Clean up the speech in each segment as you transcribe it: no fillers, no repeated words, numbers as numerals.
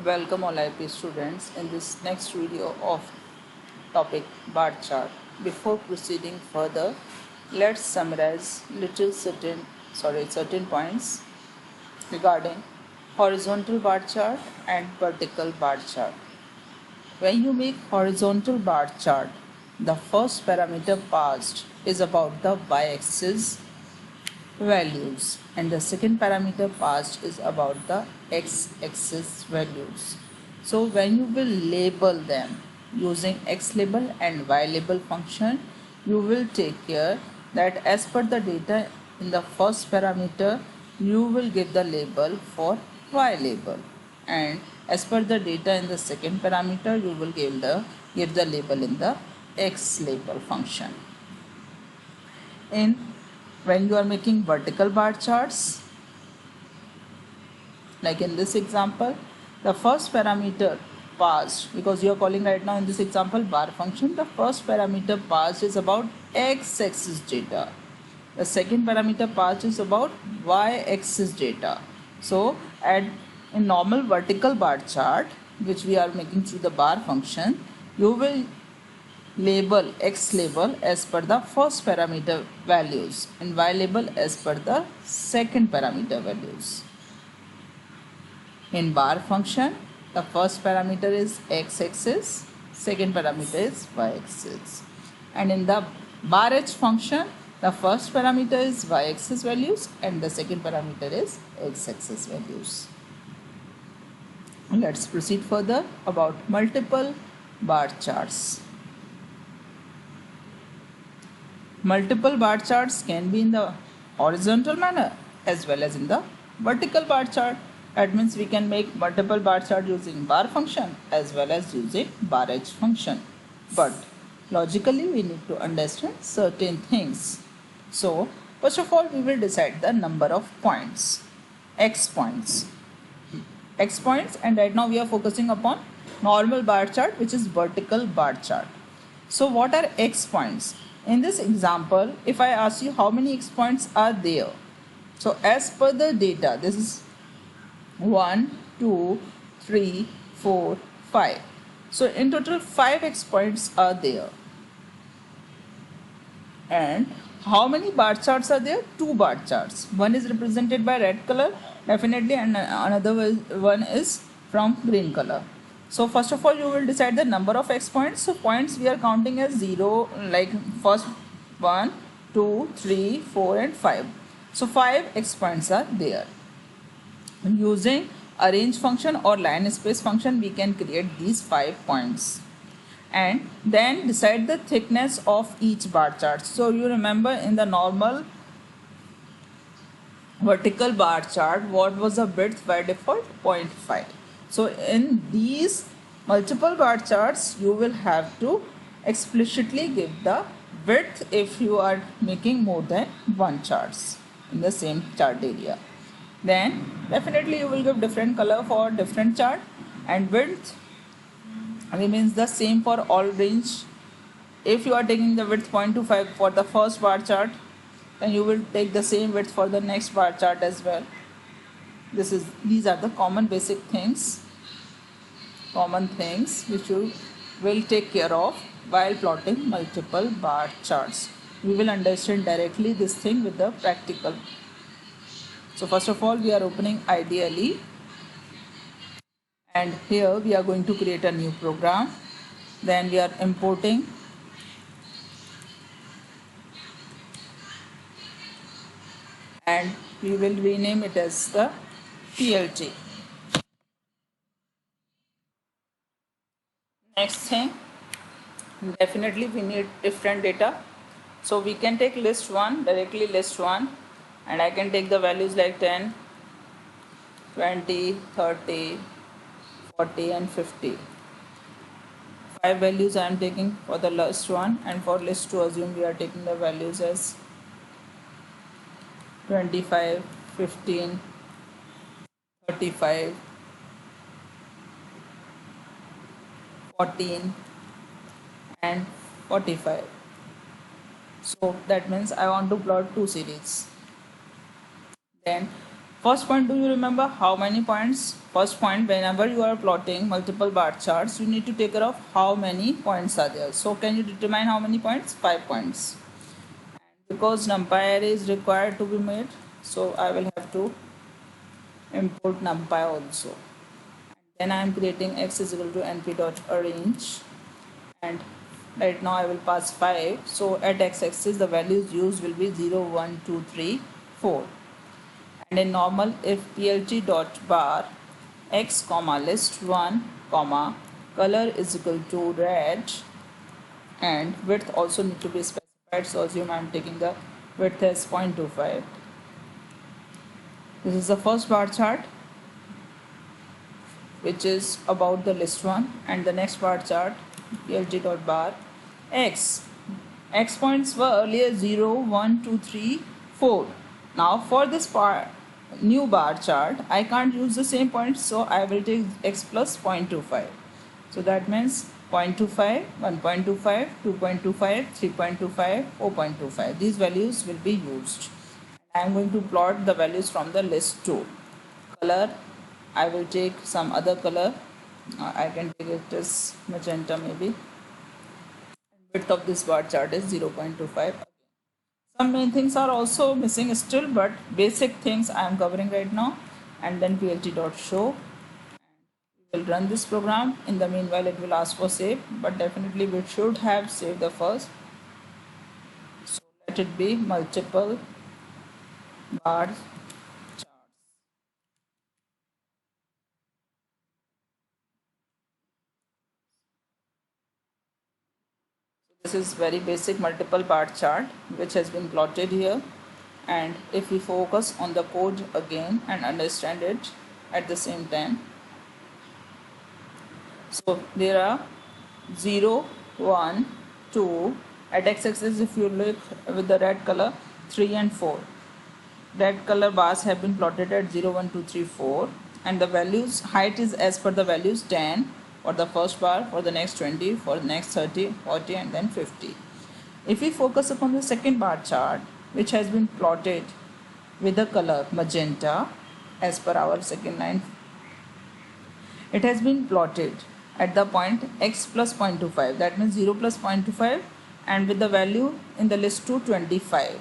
Welcome all IP students in this next video of topic bar chart. Before proceeding further, let's summarize certain points regarding horizontal bar chart and vertical bar chart. When you make horizontal bar chart, the first parameter passed is about the y-axis values and the second parameter passed is about the x-axis values. So when you will label them using x label and y label function, you will take care that as per the data in the first parameter, you will give the label for y label, and as per the data in the second parameter, you will give the label in the x label function. In when you are making vertical bar charts, like in this example, the first parameter passed, because you are calling right now in this example bar function, the first parameter passed is about x-axis data, the second parameter passed is about y-axis data. So in normal vertical bar chart which we are making through the bar function, you will label x label as per the first parameter values and y label as per the second parameter values. In bar function, the first parameter is x-axis, second parameter is y-axis, and in the bar h function, the first parameter is y-axis values and the second parameter is x-axis values. Let's proceed further about multiple bar charts. Multiple bar charts can be in the horizontal manner as well as in the vertical bar chart. That means we can make multiple bar chart using bar function as well as using bar h function. But logically we need to understand certain things. So first of all we will decide the number of points, x points. And right now we are focusing upon normal bar chart, which is vertical bar chart. So what are x points? In this example, if I ask you how many x points are there, so as per the data, this is 1, 2, 3, 4, 5. So in total 5 x points are there. And how many bar charts are there? 2 bar charts. One is represented by red color definitely, and another one is from green color. So first of all you will decide the number of x points. So points we are counting as 0, like first 1, 2, 3, 4 and 5. So 5 x points are there. Using arrange function or line space function we can create these 5 points and then decide the thickness of each bar chart. So you remember in the normal vertical bar chart what was the width by default? 0.5. So in these multiple bar charts you will have to explicitly give the width if you are making more than one charts in the same chart area. Then definitely you will give different color for different chart, and width remains the same for all range. If you are taking the width 0.25 for the first bar chart, then you will take the same width for the next bar chart as well. These are the common things which you will take care of while plotting multiple bar charts. We will understand directly this thing with the practical. So first of all we are opening Ideally, and here we are going to create a new program. Then we are importing and we will rename it as the PLT. Next thing, definitely we need different data. So we can take list 1, directly list 1, and I can take the values like 10, 20, 30, 40 and 50. 5 values I am taking for the list 1, and for list 2 assume we are taking the values as 25, 15, 35, 14 and 45. So that means I want to plot 2 series. Then First point, do you remember how many points? First point, whenever you are plotting multiple bar charts, you need to take care of how many points are there. So can you determine how many points? 5 points. And because numpy array is required to be made, so I will have to import numpy also. Then I am creating x is equal to np.arrange, and right now I will pass 5. So at x-axis the values used will be 0, 1, 2, 3, 4. And in normal, if plt dot bar x comma list 1 comma color is equal to red, and width also need to be specified, so assume I am taking the width as 0.25. This is the first bar chart which is about the list 1, and the next bar chart plt dot bar x points were earlier 0, 1, 2, 3, 4. Now for this new bar chart I can't use the same points, so I will take x plus 0.25. So that means 0.25, 1.25, 2.25, 3.25, 4.25. These values will be used. I am going to plot the values from the list 2. Color, I will take some other color. I can take it as magenta maybe. Width of this bar chart is 0.25. Some main things are also missing still, but basic things I am covering right now. And then plt.show. We will run this program. In the meanwhile, it will ask for save, but definitely we should have saved the first. So let it be multiple bar charts. This is very basic multiple bar chart which has been plotted here, and if we focus on the code again and understand it at the same time, so there are 0, 1, 2 at x-axis. If you look with the red color, 3 and 4 red color bars have been plotted at 0, 1, 2, 3, 4, and the values height is as per the values 10 for the first bar, for the next 20, for the next 30, 40, and then 50. If we focus upon the second bar chart, which has been plotted with the color magenta as per our second line, it has been plotted at the point x plus 0.25, that means 0 plus 0.25, and with the value in the list 2, 25.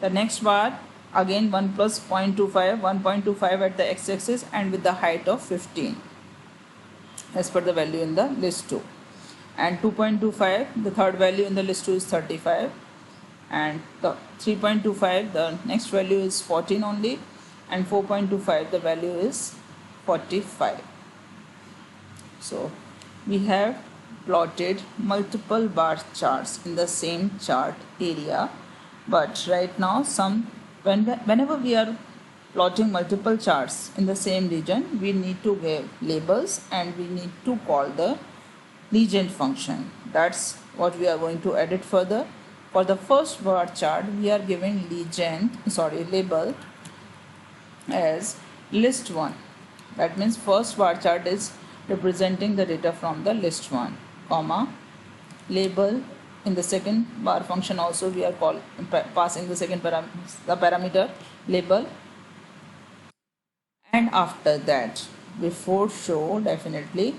The next bar again 1 plus 0.25, 1.25 at the x-axis, and with the height of 15 as per the value in the list 2. And 2.25, the third value in the list 2 is 35, and the 3.25, the next value is 14 only, and 4.25, the value is 45. So we have plotted multiple bar charts in the same chart area, but right now whenever we are plotting multiple charts in the same region, we need to give labels and we need to call the legend function. That's what we are going to edit further. For the first bar chart, we are giving label as list 1. That means first bar chart is representing the data from the list 1, comma label. In the second bar function also we are passing the second parameter label, and after that before show definitely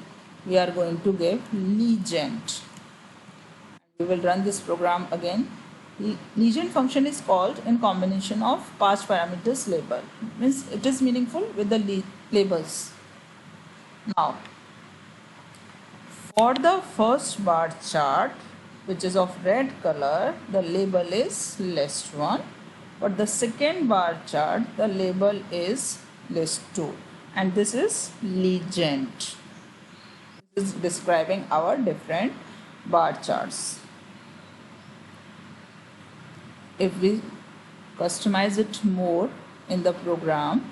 we are going to give legend. We will run this program again. Legend function is called in combination of passed parameters label, means it is meaningful with the labels. Now for the first bar chart, which is of red color, the label is list 1. For the second bar chart, the label is list 2, and this is legend. This is describing our different bar charts. If we customize it more in the program,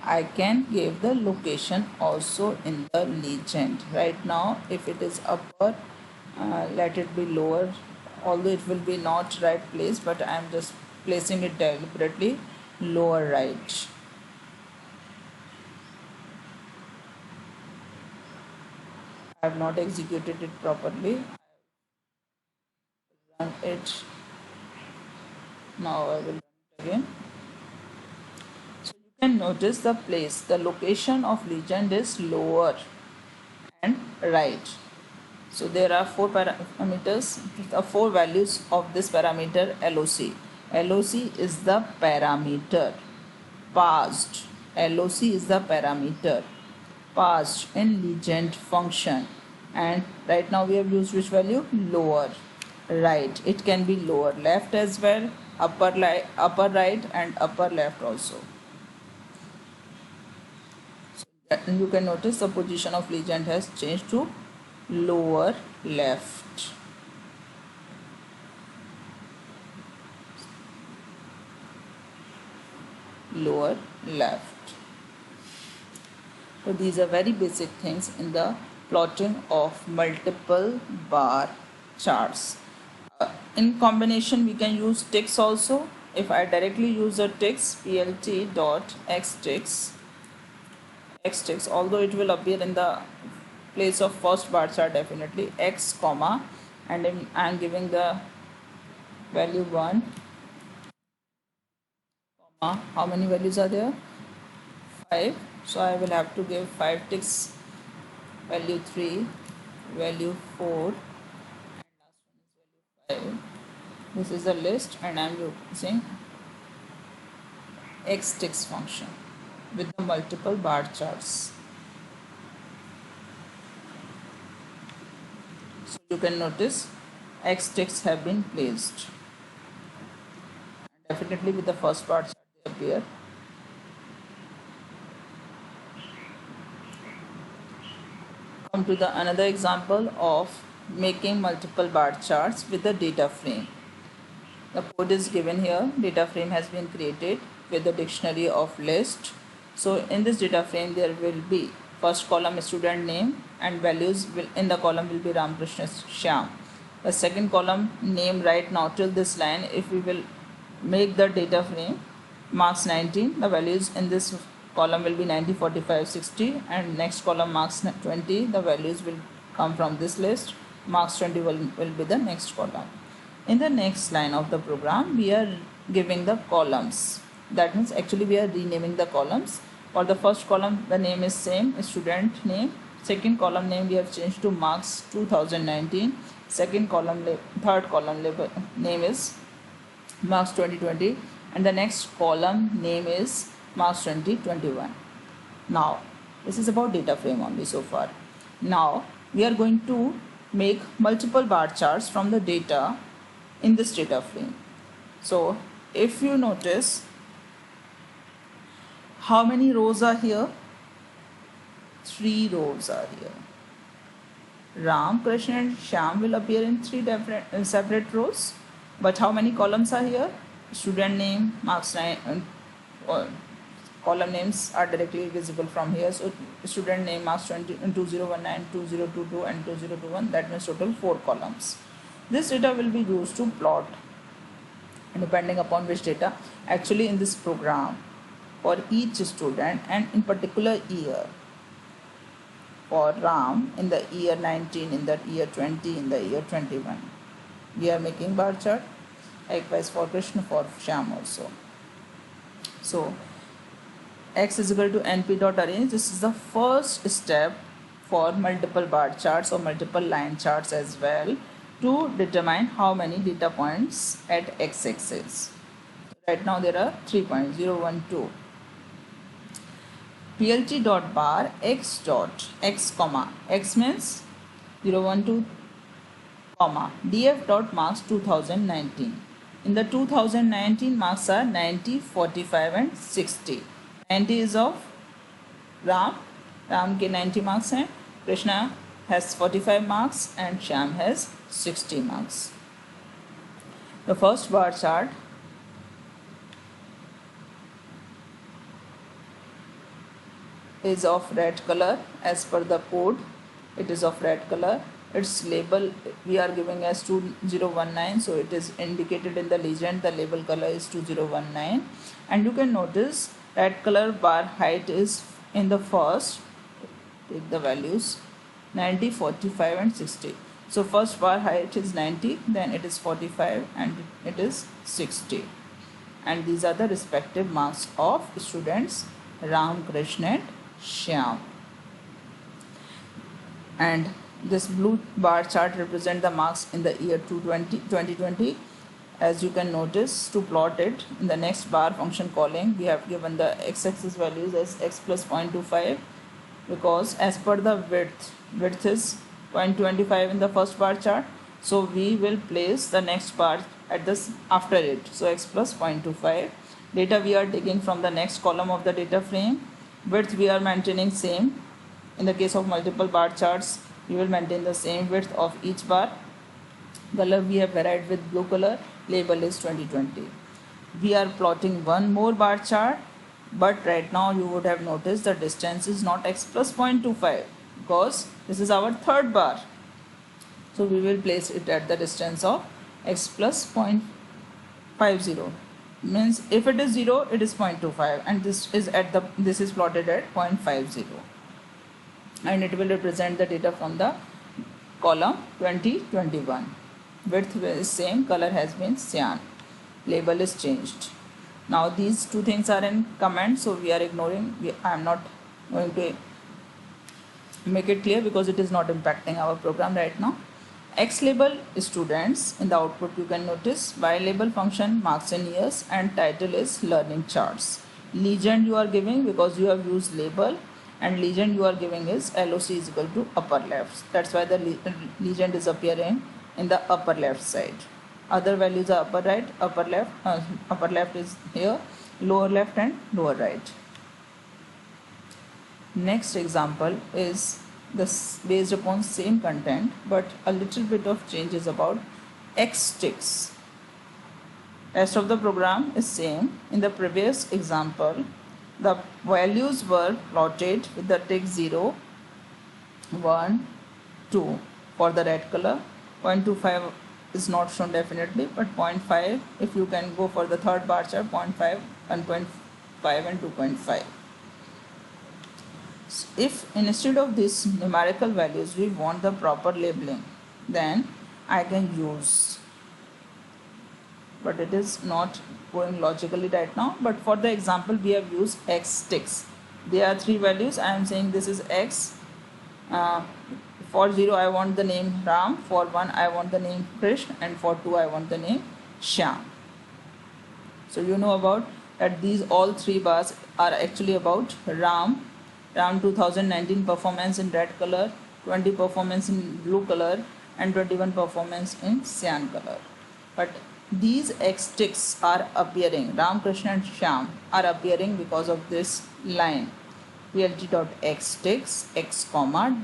I can give the location also in the legend. Right now if it is upper, let it be lower, although it will be not right place, but I am just placing it deliberately lower right. I have not executed it properly. Run it now. I will run it again. can notice the place, the location of legend is lower and right. So there are four parameters, four values of this parameter LOC. LOC is the parameter passed. LOC is the parameter passed in legend function, and right now we have used which value? Lower right. It can be lower left as well, upper right and upper left also. So you can notice the position of legend has changed to lower left. Lower left. So these are very basic things in the plotting of multiple bar charts. In combination we can use ticks also. If I directly use a ticks, plt dot xticks, although it will appear in the place of first bar chart definitely, x comma, and I am giving the value 1 comma, how many values are there? 5. So I will have to give 5 ticks, value 3, value 4, and last one is value 5. This is the list, and I am using xticks function with the multiple bar charts. So you can notice xticks have been placed, and definitely with the first bar chart they appear. Come to the another example of making multiple bar charts with the data frame. The code is given here. Data frame has been created with the dictionary of list. So in this data frame there will be first column student name, and values will in the column will be Ramakrishna Shyam. The second column name right now till this line, if we will make the data frame marks 19, the values in this column will be 90, 45, 60, and next column marks 20, the values will come from this list. Marks 20 will be the next column. In the next line of the program we are giving the columns. That means actually we are renaming the columns. For the first column the name is same, student name. Second column name we have changed to marks 2019. Second column, third column name is marks 2020, and the next column name is marks 2021. Now this is about data frame only so far. Now we are going to make multiple bar charts from the data in this data frame. So if you notice, how many rows are here? 3 rows are here. Ram, Krishna and Shyam will appear in 3 different separate rows. But how many columns are here? Student name, marks 9, column names are directly visible from here. So student name, marks 2019, 2022 and 2021, that means total 4 columns. This data will be used to plot, depending upon which data. Actually in this program, for each student and in particular year, for Ram in the year 19, in the year 20, in the year 21, we are making bar chart. Likewise for Krishna, for Shyam also. So x is equal to np dot arrange. This is the first step for multiple bar charts or multiple line charts as well, to determine how many data points at x-axis. Right now there are 3 points, 0, 1, 2. plt dot bar x dot x comma x means 0, 1, 2 comma df dot marks 2019. In the 2019 marks are 90, 45 and 60. 90 is of Ram के 90 marks हैं, Krishna has 45 marks and Shyam has 60 marks. The first bar chart is of red color as per the code. It is of red color. Its label we are giving as 2019, so it is indicated in the legend. The label color is 2019, and you can notice red color bar height is in the first. Take the values 90, 45 and 60. So first bar height is 90, then it is 45 and it is 60, and these are the respective marks of students Ram, Krishna and Shyam. And this blue bar chart represent the marks in the year 2020. As you can notice, to plot it in the next bar function calling, we have given the x-axis values as x plus 0.25, because as per the width is 0.25 in the first bar chart, so we will place the next bar at this after it. So x plus 0.25. Data we are taking from the next column of the data frame. Width we are maintaining same. In the case of multiple bar charts, we will maintain the same width of each bar. Color we have varied with blue color. Label is 2020. We are plotting one more bar chart, but right now you would have noticed the distance is not x plus 0.25 because this is our third bar. So we will place it at the distance of x plus 0.50. Means if it is 0, it is 0.25, and this is plotted at 0.50, and it will represent the data from the column 2021. Width is same, color has been cyan, label is changed. Now these two things are in comment, so we are ignoring. I am not going to make it clear because it is not impacting our program right now. X label students. In the output you can notice Y label function marks in years, and title is learning charts. Legend you are giving because you have used label, and legend you are giving is LOC is equal to upper left. That's why the legend is appearing in the upper left side. Other values are upper right, upper left. Upper left is here, lower left and lower right. Next example is this based upon same content, but a little bit of changes about X ticks. Rest of the program is same. In the previous example, the values were plotted with the tick 0, 1, 2 for the red color. 0.25 is not shown definitely, but 0.5, if you can go for the third bar chart, 0.5, 1.5 and 2.5. If instead of these numerical values we want the proper labeling, then I can use, but it is not going logically right now. But for the example we have used X ticks. There are three values. I am saying this is X. For 0 I want the name Ram, for 1 I want the name Krishna, and for 2 I want the name Shyam. So you know about that these all three bars are actually about Ram 2019 performance in red color, 20 performance in blue color, and 21 performance in cyan color. But these X ticks are appearing, Ram, Krishna and Shyam are appearing because of this line plt.xticks x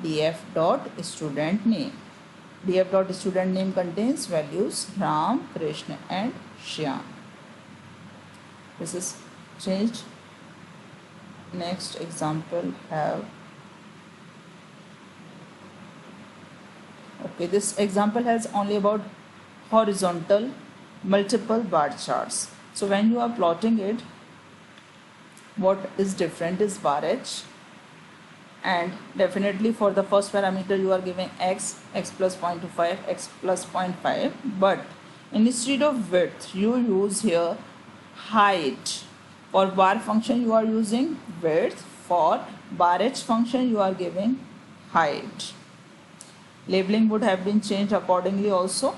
df.student name. df.student name contains values Ram, Krishna and Shyam. This is changed. Next example have, okay, this example has only about horizontal multiple bar charts. So when you are plotting it, what is different is bar h, and definitely for the first parameter you are giving x plus 0.25, x plus 0.5, but instead of width you use here height. For bar function you are using width, for bar h function you are giving height. Labeling would have been changed accordingly also,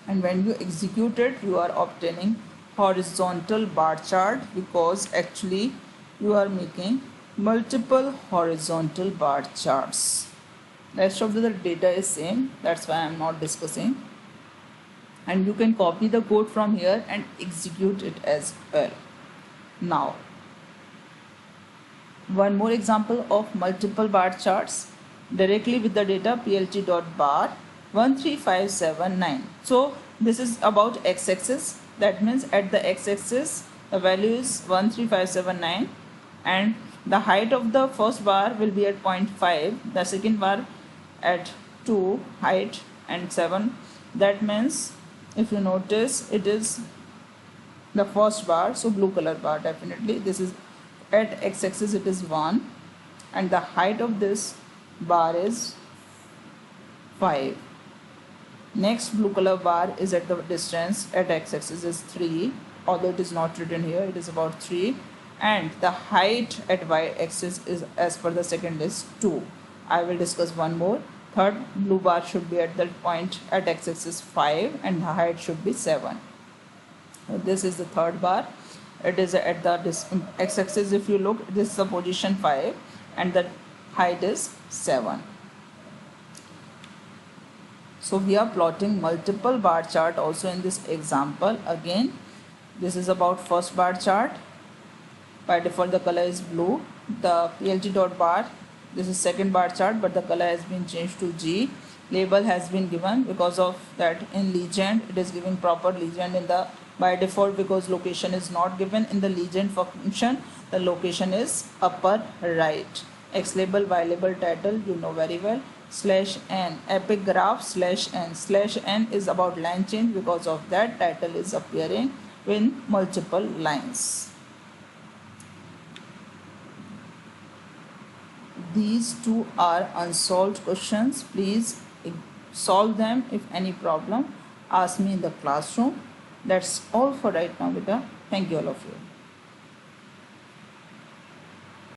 and when you execute it you are obtaining horizontal bar chart, because actually you are making multiple horizontal bar charts. Rest of the data is same, that's why I am not discussing, and you can copy the code from here and execute it as well. Now one more example of multiple bar charts directly with the data plt.bar 13579. So this is about x-axis. That means at the x-axis the value is 13579, and the height of the first bar will be at 0.5, the second bar at 2 height and 7. That means if you notice it is the first bar, so blue color bar, definitely this is at x-axis it is 1, and the height of this bar is 5. Next blue color bar is at the distance at x-axis is 3, although it is not written here, it is about 3, and the height at y-axis is as per the second is 2. I will discuss one more. Third, blue bar should be at the point at x-axis 5 and the height should be 7. So this is the third bar. It is at the x-axis. If you look, this is the position 5 and the height is 7. So we are plotting multiple bar chart also in this example. Again, this is about first bar chart. By default the color is blue. The PLT dot bar, this is second bar chart, but the color has been changed to G. Label has been given because of that in legend it is giving proper legend in the by default, because location is not given in the legend function. The location is upper right. X label, Y label, title you know very well. /n epic graph /n. /n is about line change, because of that title is appearing in multiple lines. These two are unsolved questions. Please solve them. If any problem, ask me in the classroom. That's all for right now, beta. Thank you all of you.